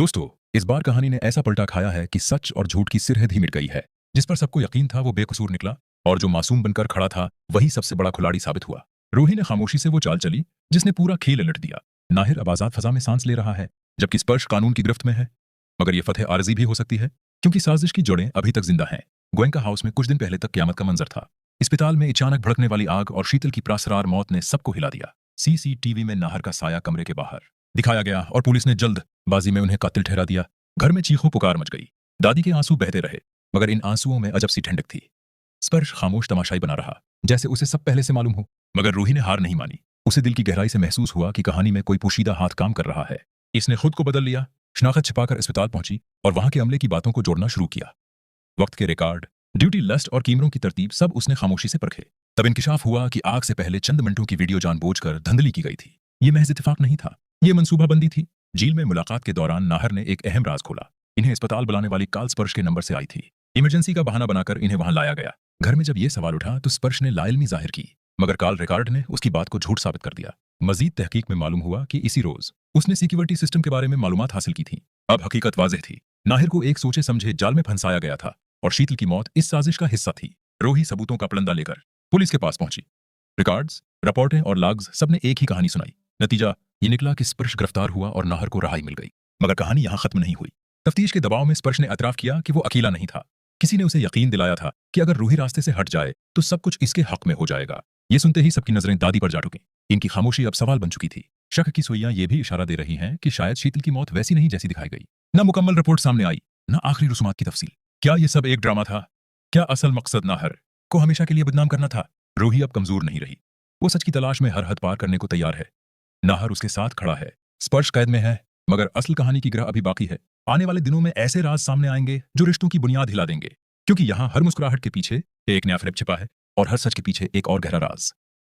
दोस्तों, इस बार कहानी ने ऐसा पलटा खाया है कि सच और झूठ की सिरहद ही मिट गई है। जिस पर सबको यकीन था वो बेकसूर निकला और जो मासूम बनकर खड़ा था वही सबसे बड़ा खिलाड़ी साबित हुआ। रूही ने खामोशी से वो चाल चली जिसने पूरा खेल उलट दिया। नाहिर अब आजाद फजा में सांस ले रहा है जबकि स्पर्श कानून की गिरफ्त में है। मगर यह फतेह आरजी भी हो सकती है क्योंकि साजिश की जड़ें अभी तक जिंदा हैं। गोयनका हाउस में कुछ दिन पहले तक क्यामत का मंजर था। अस्पताल में अचानक भड़कने वाली आग और शीतल की प्रासरार मौत ने सबको हिला दिया। सीसीटीवी में नाहर का साया कमरे के बाहर दिखाया गया और पुलिस ने जल्दबाजी में उन्हें कातिल ठहरा दिया। घर में चीखों पुकार मच गई। दादी के आंसू बहते रहे मगर इन आंसुओं में अजब सी ठंडक थी। स्पर्श खामोश तमाशाई बना रहा जैसे उसे सब पहले से मालूम हो। मगर रूही ने हार नहीं मानी। उसे दिल की गहराई से महसूस हुआ कि कहानी में कोई पोशीदा हाथ काम कर रहा है। इसने खुद को बदल लिया, शनाख्त छिपाकर अस्पताल पहुंची और वहां के अमले की बातों को जोड़ना शुरू किया। वक्त के रिकॉर्ड, ड्यूटी लिस्ट और कीमरों की तरतीब सब उसने खामोशी से परखे। तब इंकिशाफ हुआ कि आग से पहले चंद मिनटों की वीडियो जानबूझकर धंधली की गई थी। ये महज इत्तेफाक नहीं था, ये मंसूबाबंदी थी। जेल में मुलाकात के दौरान नाहर ने एक अहम राज खोला। इन्हें अस्पताल बुलाने वाली कॉल स्पर्श के नंबर से आई थी। इमरजेंसी का बहाना बनाकर इन्हें वहां लाया गया। घर में जब यह सवाल उठा तो स्पर्श ने लाइल्मी जाहिर की मगर कॉल रिकॉर्ड ने उसकी बात को झूठ साबित कर दिया। मजीद तहकीक में मालूम हुआ कि इसी रोज उसने सिक्योरिटी सिस्टम के बारे में मालूमात हासिल की थी। अब हकीकत वाज़ेह थी। नाहिर को एक सोचे समझे जाल में फंसाया गया था और शीतल की मौत इस साजिश का हिस्सा थी। रूही सबूतों का पलंदा लेकर पुलिस के पास पहुंची। रिकॉर्ड्स, रिपोर्टें और लॉग्स सबने एक ही कहानी सुनाई। नतीजा ये निकला कि स्पर्श गिरफ्तार हुआ और नाहर को रहाई मिल गई। मगर कहानी यहां खत्म नहीं हुई। तफ्तीश के दबाव में स्पर्श ने एतराफ किया कि वो अकेला नहीं था। किसी ने उसे यकीन दिलाया था कि अगर रूही रास्ते से हट जाए तो सब कुछ इसके हक में हो जाएगा। ये सुनते ही सबकी नजरें दादी पर जा टुकी। इनकी खामोशी अब सवाल बन चुकी थी। शक की सुइयां ये भी इशारा दे रही हैं कि शायद शीतल की मौत वैसी नहीं जैसी दिखाई गई। न मुकम्मल रिपोर्ट सामने आई, न आखिरी रसूमात की तफसील। क्या ये सब एक ड्रामा था? क्या असल मकसद नाहर को हमेशा के लिए बदनाम करना था? रूही अब कमजोर नहीं रही। वो सच की तलाश में हर हद पार करने को तैयार है। नाहर उसके साथ खड़ा है। स्पर्श कैद में है मगर असल कहानी की गिरह अभी बाकी है। आने वाले दिनों में ऐसे राज सामने आएंगे जो रिश्तों की बुनियाद हिला देंगे। क्योंकि यहाँ हर मुस्कुराहट के पीछे एक नया फ्रेब छिपा है और हर सच के पीछे एक और गहरा राज।